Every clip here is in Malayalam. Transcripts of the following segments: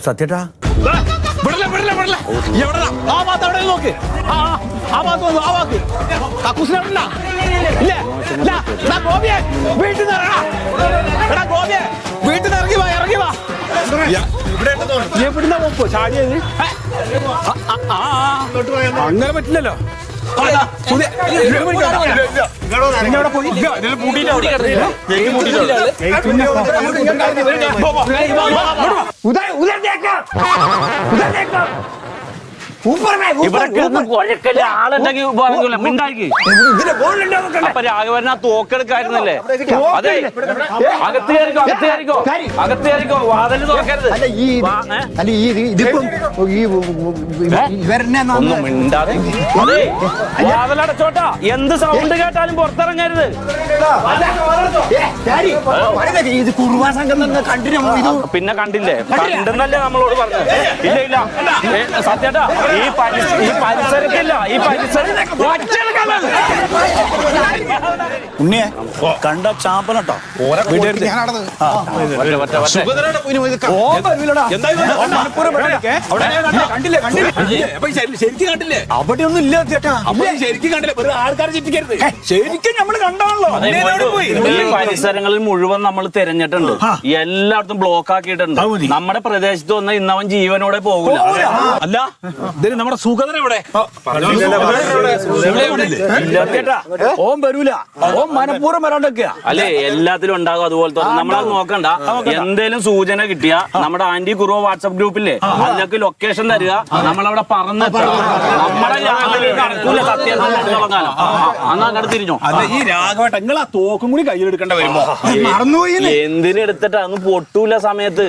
സത്യേട്ടാ നോക്ക് വീട്ടിൽ നിന്ന് ഇറങ്ങി വാ എവിടുന്ന പോപ്പോ ചാടിയത് അങ്ങനെ പറ്റില്ലല്ലോ രാഘവൻ ആ തോക്കെടുക്കായിരുന്നല്ലേ? അതെ, അകത്ത് കയറിക്കോ, വാതില് തുറക്കരുത്. ഒന്നും മിണ്ടാതെ. അതെ, വാതിലടച്ചോട്ടാ. എന്ത് സൗണ്ട് കേട്ടാലും പുറത്തിറങ്ങരുത്. പിന്നെ കണ്ടില്ലേ? കണ്ടെന്നല്ലേ നമ്മളോട് പറഞ്ഞത്? ഇല്ല സത്യേട്ടാ, ഈ പരിസരത്തില്ല. ഈ പരിസരം ഉണ്ണിയെ കണ്ട ചാപ്പനട്ടോ. അവിടെ ഒന്നും ഇല്ല ചേട്ടാ. ശരിക്കും കണ്ടില്ല, ആൾക്കാർ ചിറ്റിക്കരുത്. ശരിക്കും നമ്മള് കണ്ടാണല്ലോ. ഈ പരിസരങ്ങളിൽ മുഴുവൻ നമ്മൾ തിരഞ്ഞിട്ടുണ്ട്. എല്ലായിടത്തും ബ്ലോക്ക് ആക്കിയിട്ടുണ്ട്. നമ്മുടെ പ്രദേശത്ത് വന്ന ഇന്നവൻ ജീവനോടെ പോകില്ല. അല്ല, ഇതിന് നമ്മുടെ സുഗതൻ എവിടെ? ഓൻ വരൂല. ഓൻ മനഃപൂർവ്വം വരാണ്ടൊക്കെയാ. അല്ലെ, എല്ലാത്തിലും ഉണ്ടാകും അതുപോലെ തന്നെ. നമ്മളത് നോക്കണ്ട. എന്തേലും സൂചന കിട്ടിയ നമ്മുടെ ആന്റി കുറവ് വാട്സ്ആപ്പ് ഗ്രൂപ്പില്ലേ, അതിനൊക്കെ ലൊക്കേഷൻ തരിക. നമ്മളവിടെ പറഞ്ഞെത്താം. നമ്മുടെ നടക്കൂല സത്യം തുടങ്ങാനോ. അന്ന് അങ്ങോട്ട് തിരിഞ്ഞോ. അല്ല, ഈ രാഘവട്ട നിങ്ങൾ ആ തോക്കും കൂടി കയ്യിലെടുക്കേണ്ട വരുമ്പോ എന്തിനെടുത്തിട്ട് അന്ന് പൊട്ടൂല സമയത്ത്.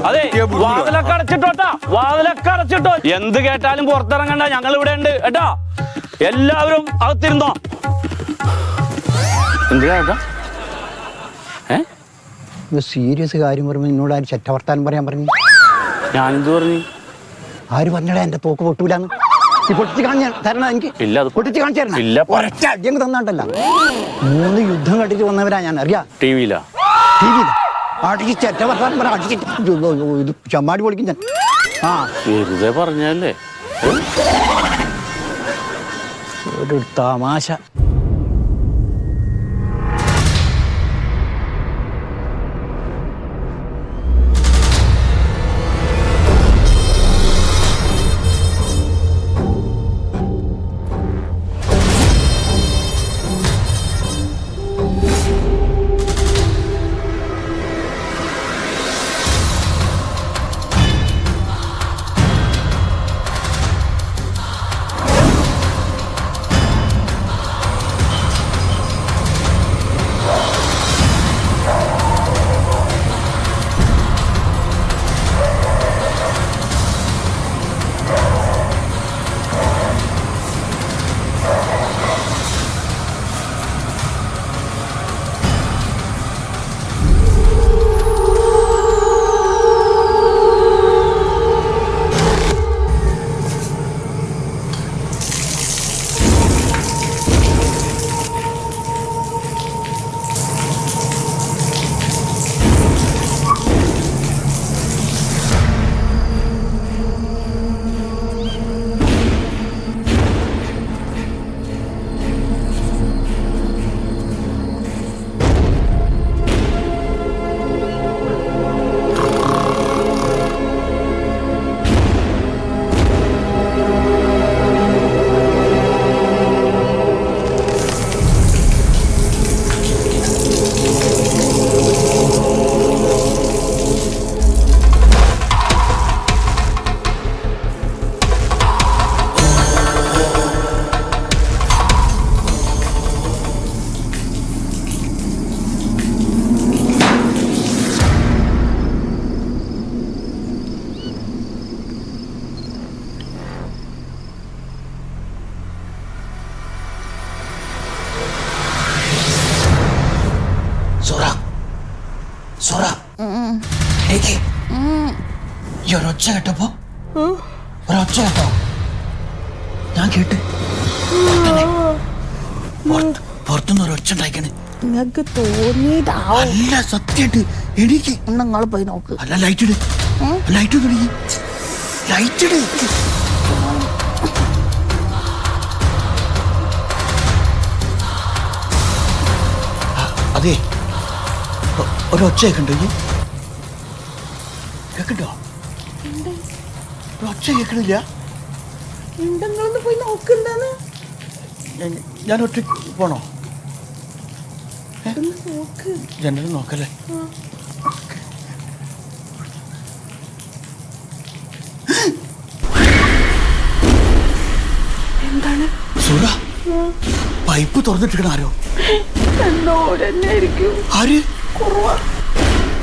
അതെ, വാതിലൊക്കെ അടച്ചിട്ടോ. എന്ത് കേട്ടാലും പുറത്തിറങ്ങണ്ട. ഞങ്ങൾ ഇവിടെ ഉണ്ട് കേട്ടാ. എല്ലാവരും അകത്തിരുന്നോ. എന്തിനാ സീരിയസ് കാര്യം പറയുമ്പോൾ എന്നോട് ആര് ചെറ്റവർത്താനം പറയാൻ പറഞ്ഞു? ഞാനെന്ത് പറഞ്ഞു? ആര് പറഞ്ഞടാ എന്റെ തോക്ക് പൊട്ടൂലെന്ന്? ഈ പൊട്ടിച്ച് കാണിച്ചാൽ തരണ എനിക്ക്? ഇല്ല, അത് പൊട്ടിച്ച് കാണിച്ചു തരണം. ഇല്ല, ഒരൊറ്റ അടിയങ്ങ് തന്നാണ്ടല്ല. 3 യുദ്ധം കണ്ടിട്ട് വന്നവരാ ഞാൻ. അറിയാം, ടിവിയിലാ അടിച്ച് ചെറ്റവർത്താനം പറയാം. അടിച്ച് ഇത് ചമ്മാടി പൊളിക്കും ഞാൻ. ആ, വെറുതെ പറഞ്ഞല്ലേ. ഒരു തമാശ. ഈ ഒരൊച്ച കേട്ടപ്പോ ഒരൊച്ച കേട്ടോ ഞാൻ കേട്ട് പുറത്തുനിന്ന് ഒരൊച്ച ഉണ്ടായിക്കണ്. നിങ്ങക്ക് തോന്നിയതാവും. അല്ല സത്യമായിട്ട് എനിക്ക് നിങ്ങൾ പോയി നോക്ക്. അല്ല ലൈറ്റ് ഇട്, ലൈറ്റ് തുടങ്ങി, ലൈറ്റ് ഇട്. അതെ ഒരൊച്ച കേൾക്കണ്ടോ കേക്കണ്ടോ? ഒച്ച കേൾക്കണില്ല. നിങ്ങളൊന്ന് പോയി നോക്കുണ്ടാന്ന്. ഞാൻ ഒറ്റ പോണോ? നോക്ക്. ജനൽ നോക്കല്ലേ? എന്താണ് സുറ പൈപ്പ് തുറന്നിട്ടിരിക്കണ ആരോ? എന്നോട് തന്നെ ആയിരിക്കും. ആര്?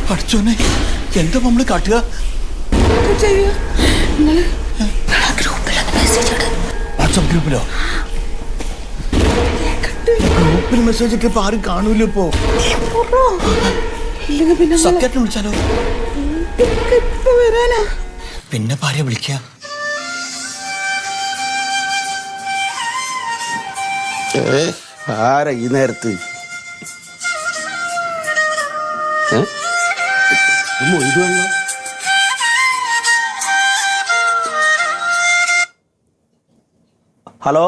പഠിച്ചോനെ എന്താ നമ്മള് കാട്ടുക? വാട്സാപ്പ് ഗ്രൂപ്പിലോ? ഗ്രൂപ്പിൽ മെസ്സേജ് ഒക്കെ ഇപ്പൊ ആരും കാണൂല. ഇപ്പോ സത്യായിട്ട് വിളിച്ചാലോ? പിന്നെ ഭാര്യ വിളിക്ക. ആരാ ഈ നേരത്ത്? ഹലോ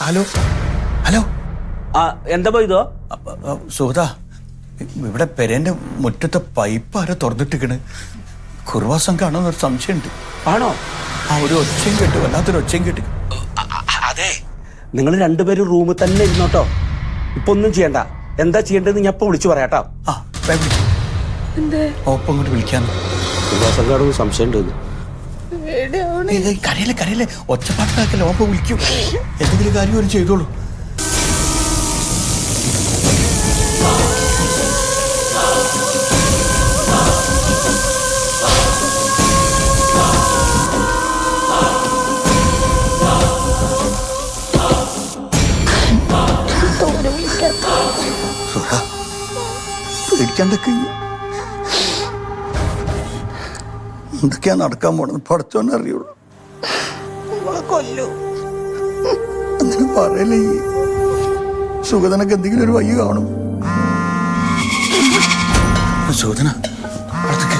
ഹലോ ഹലോ ആ എന്താ പോയതോ? സുഹൃത, ഇവിടെ പെരേന്റെ മുറ്റത്തെ പൈപ്പ് ആരോ തുറന്നിട്ടിക്കണ്. കുർവാസം കാണുന്നൊരു സംശയമുണ്ട്. ആണോ? ആ ഒരു ഒച്ചയും കേട്ടു, വല്ലാത്തൊരു ഒച്ചയും കേട്ടു. അതെ, നിങ്ങൾ രണ്ടുപേരും റൂമിൽ തന്നെ ഇരുന്നോട്ടോ. ഇപ്പൊ ഒന്നും ചെയ്യണ്ട. എന്താ ചെയ്യേണ്ടത് ഞാൻ ഇപ്പൊ വിളിച്ചു പറയാട്ടോ. ആ ഒപ്പം ഇങ്ങോട്ട് വിളിക്കാന്ന്. സംശയം ഉണ്ട്. കരയല്ലേ കരയല്ലേ, ഒച്ചപ്പാട്ടാക്കല്ലേ, ഓപ്പം വിളിക്കും. എന്തെങ്കിലും കാര്യം ഒരു ചെയ്തോളൂ. പേടിക്കാണ്ടൊക്കെ എന്തൊക്കെയാ നടക്കാൻ പോണെന്ന് പഠിച്ചോന്നെ അറിയുള്ളൂ. കൊല്ലു അങ്ങനെ പറയല്ലേ. ഈ സുഗതനൊക്കെ എന്തെങ്കിലും ഒരു വഴി കാണും. സുഗതന അടുത്തേക്ക്.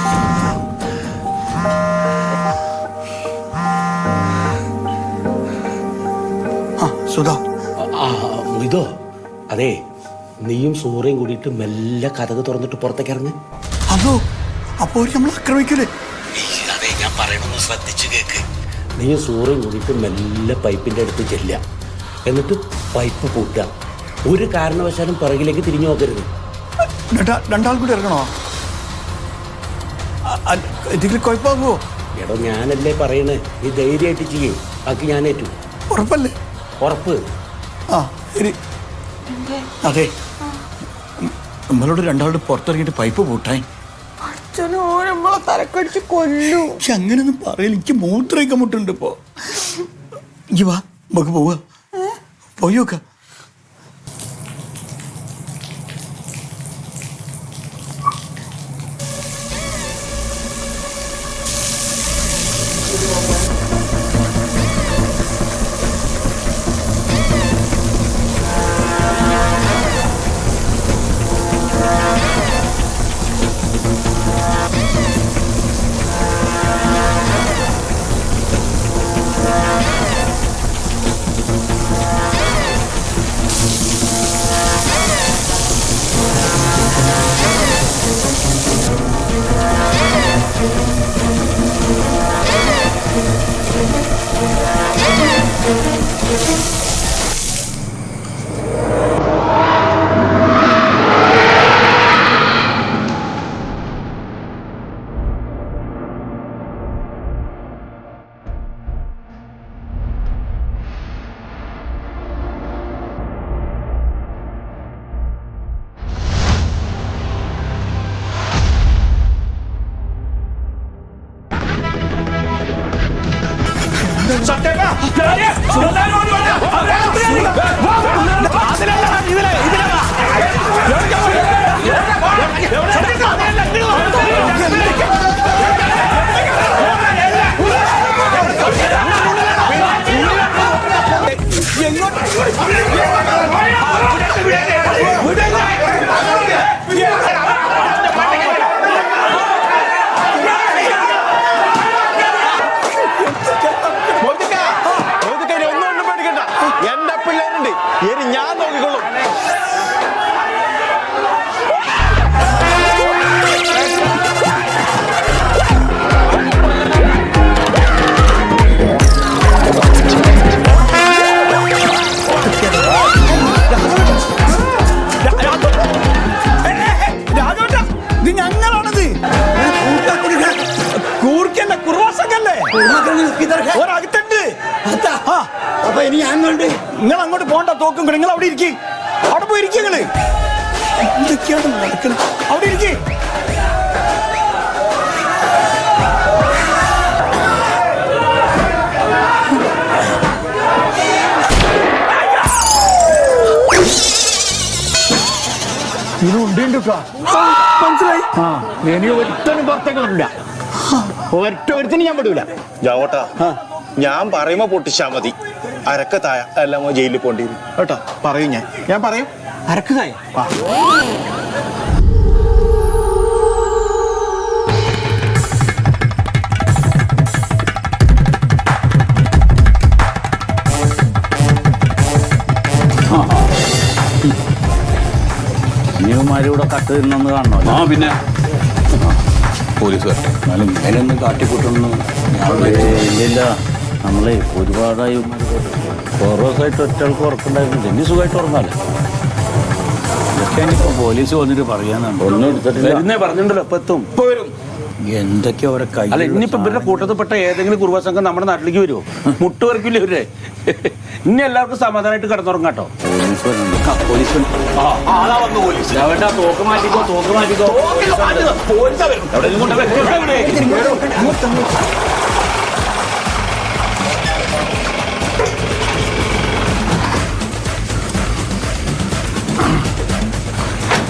ആ സുധ. ഇതോ അതെ, നീയും സൂറയും കൂടിയിട്ട് മെല്ലെ കഥക് തുറന്നിട്ട് പുറത്തേക്ക് ഇറങ്ങ്. അതോ അപ്പോ നമ്മൾ ആക്രമിക്കൂലേ? അതെ, ഞാൻ പറയണമെന്ന് ശ്രദ്ധിച്ചു കേക്ക്. നീയും സൂറയും കൂടിയിട്ട് മെല്ലെ പൈപ്പിന്റെ അടുത്ത് ചെല്ലുക. എന്നിട്ട് പൈപ്പ് പൂട്ടുക. ഒരു കാരണവശാലും പിറകിലേക്ക് തിരിഞ്ഞു നോക്കരുത്. രണ്ടാൾ കൂടി ഇറങ്ങണോ? എന്തെങ്കിലും കുഴപ്പമാകുമോ? എടോ ഞാനല്ലേ പറയണേ, നീ ധൈര്യമായിട്ട് ചെയ്യേ. ബാക്കി ഞാനേറ്റു. ഉറപ്പല്ലേ? ഉറപ്പ്. ആ ശരി. അതെ, നമ്മളോട് രണ്ടാളുടെ പുറത്തിറങ്ങിയിട്ട് പൈപ്പ് പൂട്ടാൻ. അച്ഛനോ നമ്മളെ തലക്കടിച്ച് കൊല്ലു. പക്ഷെ അങ്ങനെയൊന്നും പറയില്ല. എനിക്ക് മൂത്രമൊക്കെ മുട്ടുണ്ട് ഇപ്പോ. ഇനി വാ, നമുക്ക് പോവാ. പോയി നോക്ക. എങ്ങോട്ട് നിങ്ങൾ അങ്ങോട്ട് പോണ്ട തോക്കും നിങ്ങൾ അവിടെ ഇരിക്കും. അവിടെ പോയി ഇരിക്കുക നിങ്ങള്. എന്തൊക്കെയാണ് നടക്കുന്നത്? അവിടെ ഇരിക്കേ. മനസ്സിലായി. ഇനി ഒരുത്തനും പുറത്തേക്കൊന്നുമില്ല. ഒറ്റൊരുത്തിന് ഞാൻ വിടൂല. ജാവട്ടാ, ഞാൻ പറയുമ്പോ പൊട്ടിച്ചാ മതി. അരക്കത്തായ എല്ലാം ജയിലിൽ പോണ്ടിരുന്നു കേട്ടോ. പറയും ഞാൻ പറയും. അരക്കായ ഇനിമാരിവിടെ കട്ട് തിന്നൊന്ന് കാണണോ? ആ പിന്നെ പോലീസ് എന്നാലും ഇങ്ങനെയൊന്നും കാട്ടിക്കൂട്ടൊന്നും ഇല്ലില്ല. നമ്മളെ ഒരുപാടായി ഓരോ ദിവസമായിട്ട് ഒറ്റകൾക്ക് ഉറക്കുണ്ടായിരുന്നു. ഇനി സുഖമായിട്ട് ഉറങ്ങാല്ലേ. ഇതൊക്കെ ഇനിയിപ്പോ പോലീസ് വന്നിട്ട് പറയാനാണ്. ഒന്നും എടുത്തിട്ടില്ല. പറഞ്ഞിട്ടുണ്ടല്ലോ ഇപ്പൊ എത്തും. ഇപ്പൊ വരും. എന്തൊക്കെയാ അവരെ കൈ. അല്ല, ഇനിയിപ്പോ ഇവരുടെ കൂട്ടത്തിൽപ്പെട്ട ഏതെങ്കിലും കുറുവാ സംഘം നമ്മുടെ നാട്ടിലേക്ക് വരുമോ? മുട്ടുവരക്കില്ല ഇവരെ. ഇനി എല്ലാവർക്കും സമാധാനമായിട്ട് കിടന്നുറങ്ങാട്ടോ. പോലീസ് വരുന്നുണ്ട്. പോലീസ് വന്നു. പോലീസ് തോക്ക് മാറ്റിക്കോ, തോക്ക് മാറ്റിക്കോ.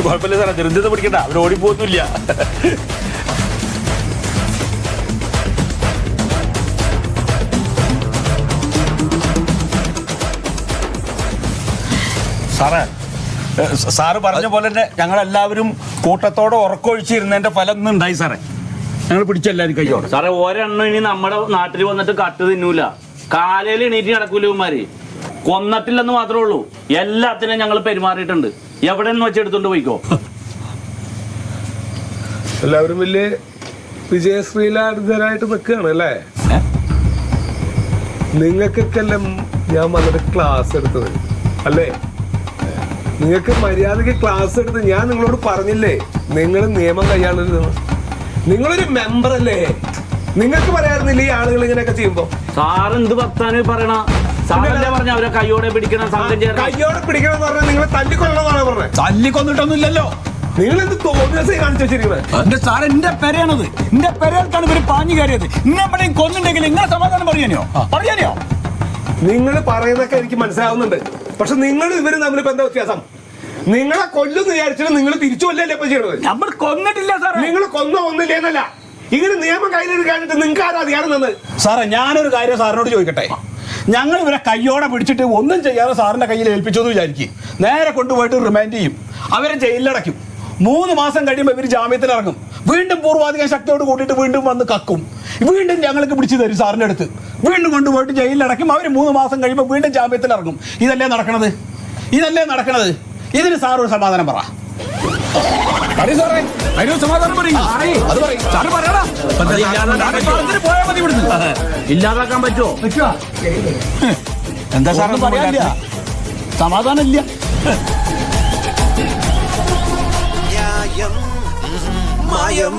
കുഴപ്പമില്ല സാറേ, ദുരന്തത്തെ പിടിക്കണ്ട. അവർ ഓടിപ്പോന്നില്ല. സാറേ, സാറ് പറഞ്ഞ പോലെ തന്നെ ഞങ്ങളെല്ലാവരും കൂട്ടത്തോടെ ഉറക്കൊഴിച്ചിരുന്നതിന്റെ ഫലം ഇന്ന് ഉണ്ടായി സാറേ. ഞങ്ങൾ പിടിച്ചെല്ലാവരും കയ്യോടെ. സാറേ, ഒരെണ്ണം ഇനി നമ്മുടെ നാട്ടിൽ വന്നിട്ട് കട്ട് തിന്നൂല. കാലയിൽ എണീറ്റ് നടക്കൂല ഇവന്മാര്. കൊന്നിട്ടില്ലെന്ന് മാത്രമേ ഉള്ളൂ. എല്ലാത്തിനും ഞങ്ങൾ പെരുമാറിയിട്ടുണ്ട്. എവിടെ നിന്ന് വെച്ചെടുത്തോണ്ട് പോയിക്കോ. എല്ലാവരും വലിയ വിജയശ്രീലാർജനായിട്ട് നിൽക്കുകയാണ് അല്ലേ? നിങ്ങൾക്കൊക്കെ എല്ലാം ഞാൻ വന്നിട്ട് ക്ലാസ് എടുത്തത് അല്ലേ? നിങ്ങൾക്ക് മര്യാദയ്ക്ക് ക്ലാസ് എടുത്ത് ഞാൻ നിങ്ങളോട് പറഞ്ഞില്ലേ നിങ്ങൾ നിയമം കൈയാളരുതെന്ന്? നിങ്ങളൊരു മെമ്പർ അല്ലേ? നിങ്ങൾക്ക് പറയാറുന്നില്ല ഈ ആളുകൾ ഇങ്ങനെയൊക്കെ ചെയ്യുമ്പോ? സാറ് എന്ത് വർത്താനം പറയണ? സാറല്ലേ പറഞ്ഞ അവരെ കയ്യോടെ പിടിക്കണം, സംഘം ചേർന്ന്. കയ്യോടെ പിടിക്കണം എന്ന് പറഞ്ഞാൽ നിങ്ങളെ തല്ലിക്കൊല്ലണമെന്നാണ് പറഞ്ഞത്. തല്ലിക്കൊന്നിട്ടൊന്നുമില്ലല്ലോ. നിങ്ങൾ എന്ത് തോന്നിയ കാണിച്ചു വെച്ചിരിക്കുന്നത്? എന്റെ സാർ എന്റെ പെരയാണത്. എന്റെ പെരയിൽക്കാണ് ഇവര് പാഞ്ഞു കയറിയത്. ഇന്നെ എവിടെയും കൊന്നുണ്ടെങ്കിൽ ഇങ്ങനെ സമാധാനം പറയാനോ? നിങ്ങൾ പറയുന്നൊക്കെ എനിക്ക് മനസ്സിലാവുന്നുണ്ട്. പക്ഷെ നിങ്ങൾ ഇവര് തമ്മിൽ ഇപ്പൊ എന്താ വ്യത്യാസം? നിങ്ങളെ കൊല്ലുന്ന് വിചാരിച്ചാൽ നിങ്ങൾ തിരിച്ചു കൊല്ലല്ലേ ഇപ്പൊ ചെയ്യണത്? നമ്മൾ കൊന്നിട്ടില്ല സാർ. നിങ്ങൾ കൊന്നില്ല എന്നല്ല, ഇങ്ങനെ നിയമം കയ്യിലെടുക്കാനിട്ട് നിങ്ങൾക്ക് ആരാ അധികാരം തന്നത്? സാറേ, ഞാനൊരു കാര്യം സാറിനോട് ചോദിക്കട്ടെ. ഞങ്ങൾ ഇവരെ കയ്യോടെ പിടിച്ചിട്ട് ഒന്നും ചെയ്യാതെ സാറിന്റെ കയ്യിൽ ഏൽപ്പിച്ചു എന്ന് വിചാരിക്കും. നേരെ കൊണ്ടുപോയിട്ട് റിമാൻഡ് ചെയ്യും. അവരെ ജയിലിലടയ്ക്കും. 3 മാസം കഴിയുമ്പോൾ ഇവർ ജാമ്യത്തിൽ ഇറങ്ങും. വീണ്ടും പൂർവാധികം ശക്തിയോട് കൂട്ടിയിട്ട് വീണ്ടും വന്ന് കക്കും. വീണ്ടും ഞങ്ങൾക്ക് പിടിച്ചു തരും സാറിൻ്റെ അടുത്ത്. വീണ്ടും കൊണ്ടുപോയിട്ട് ജയിലിലടയ്ക്കും. അവർ 3 മാസം കഴിയുമ്പോൾ വീണ്ടും ജാമ്യത്തിൽ ഇറങ്ങും. ഇതല്ലേ നടക്കണത്? ഇതിന് സാർ ഒരു സമാധാനം പറ. ഇല്ലാതാക്കാൻ പറ്റുമോ? എന്താ സാറൊന്നും പറയാനില്ല. സമാധാനം ഇല്ല. മായം